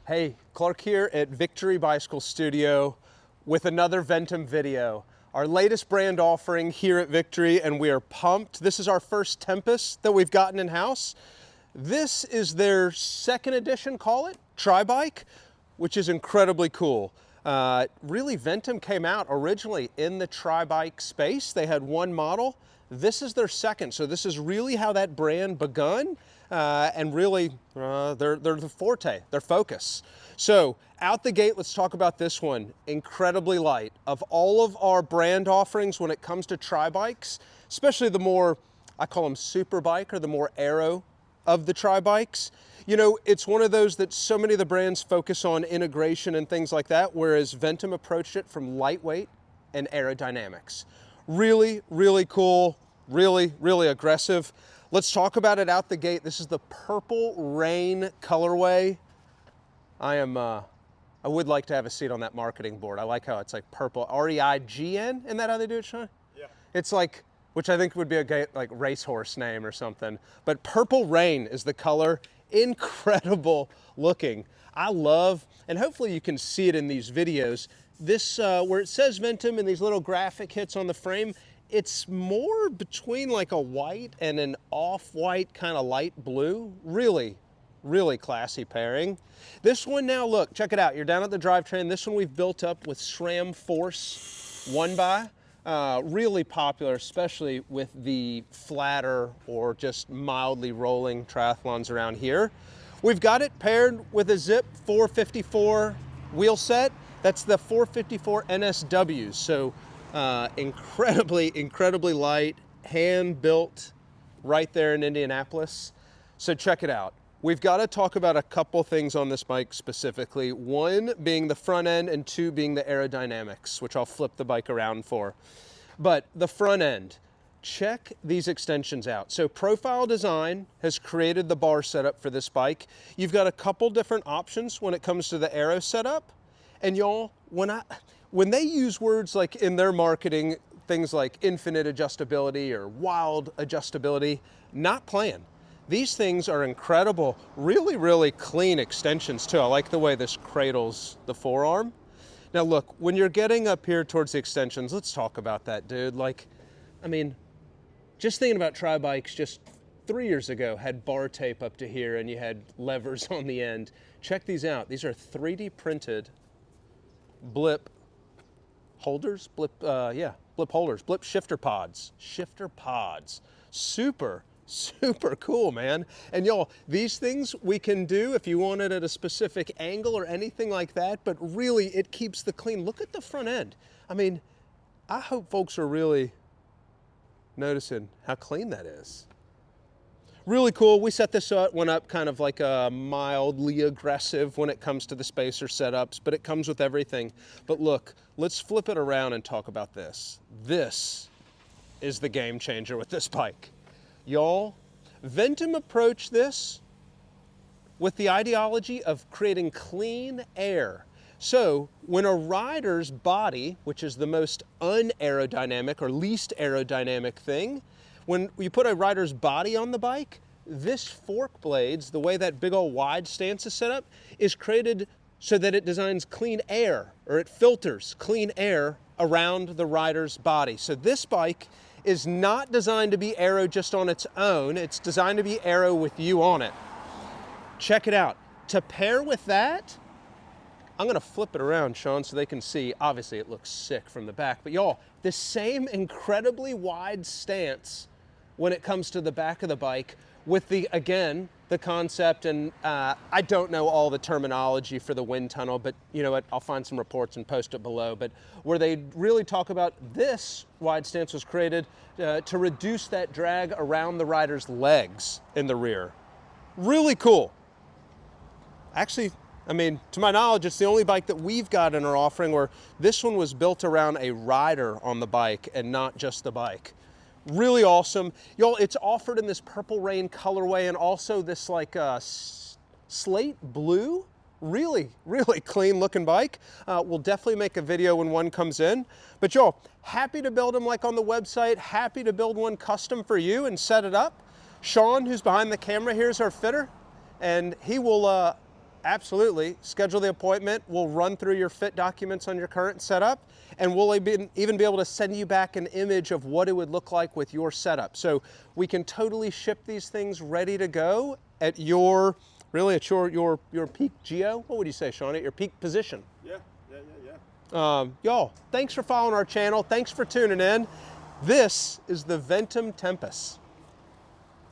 Hey, Clark here at Victory Bicycle Studio with another Ventum video. Our latest brand offering here at Victory, and we are pumped. This is our first Tempest that we've gotten in-house. This is their second edition, call it, tri-bike, which is incredibly cool. Really, Ventum came out originally in the tri-bike space. They had one model. This is their second, so this is really how that brand begun, and really they're the forte, their focus. So out the gate, let's talk about this one. Incredibly light. Of all of our brand offerings when it comes to tri-bikes, especially the more, I call them super bike or the more aero of the tri-bikes, you know, it's one of those that so many of the brands focus on integration and things like that, whereas Ventum approached it from lightweight and aerodynamics. Really, really cool, really aggressive. Let's talk about it out the gate. This is the Purple Rain colorway. I would like to have a seat on that marketing board. I like how it's like purple, R-E-I-G-N. Isn't that how they do it, Sean? Yeah. It's like, which I think would be a great, like, racehorse name or something. But Purple Rain is the color. Incredible looking. I love, and hopefully you can see it in these videos, this, where it says Ventum and these little graphic hits on the frame, it's more between like a white and an off-white kind of light blue. Really classy pairing. This one now, look, check it out. You're down at the drivetrain. This one we've built up with SRAM Force 1x. Really popular, especially with the flatter or just mildly rolling triathlons around here. We've got it paired with a Zipp 454 wheel set. That's the 454 NSWs. So incredibly light, hand built right there in Indianapolis. So check it out. We've got to talk about a couple things on this bike specifically. One being the front end and two being the aerodynamics, which I'll flip the bike around for. But the front end, check these extensions out. So Profile Design has created the bar setup for this bike. You've got a couple different options when it comes to the aero setup. And y'all, when they use words like in their marketing, things like infinite adjustability or wild adjustability, not playing. These things are incredible, really clean extensions too. I like the way this cradles the forearm. Now look, when you're getting up here towards the extensions, let's talk about that, dude. Like, I mean, just thinking about tri-bikes just 3 years ago had bar tape up to here and you had levers on the end. Check these out. These are 3D printed blip holders, blip holders, blip shifter pods. Super cool, man. And y'all, these things we can do if you want it at a specific angle or anything like that, but really it keeps the clean. Look at the front end. I mean, I hope folks are really noticing how clean that is. Really cool. We set this one up kind of like a mildly aggressive when it comes to the spacer setups, but it comes with everything. But look, let's flip it around and talk about this. This is the game changer with this bike. Y'all, Ventum approached this with the ideology of creating clean air. So when a rider's body, which is the most unaerodynamic or least aerodynamic thing, when you put a rider's body on the bike, this fork blades, the way that big old wide stance is set up, is created so that it designs clean air, or it filters clean air around the rider's body. So this bike is not designed to be aero just on its own. It's designed to be aero with you on it. Check it out. To pair with that, I'm gonna flip it around, Sean, so they can see. Obviously it looks sick from the back, but y'all, the same incredibly wide stance when it comes to the back of the bike with the, again, the concept, and I don't know all the terminology for the wind tunnel, but you know what, I'll find some reports and post it below, but where they really talk about this wide stance was created to reduce that drag around the rider's legs in the rear. Really cool. Actually, I mean, to my knowledge, it's the only bike that we've got in our offering where this one was built around a rider on the bike and not just the bike. Really awesome. Y'all, it's offered in this Purple Rain colorway and also this like slate blue. Really clean looking bike. We'll definitely make a video when one comes in. But y'all, happy to build them like on the website, happy to build one custom for you and set it up. Sean, who's behind the camera here, is our fitter, and he will Absolutely. Schedule the appointment. We'll run through your fit documents on your current setup, and we'll even be able to send you back an image of what it would look like with your setup. So we can totally ship these things ready to go at your, really at your peak geo. What would you say, Sean, at your peak position? Yeah. Y'all, thanks for following our channel. Thanks for tuning in. This is the Ventum Tempus.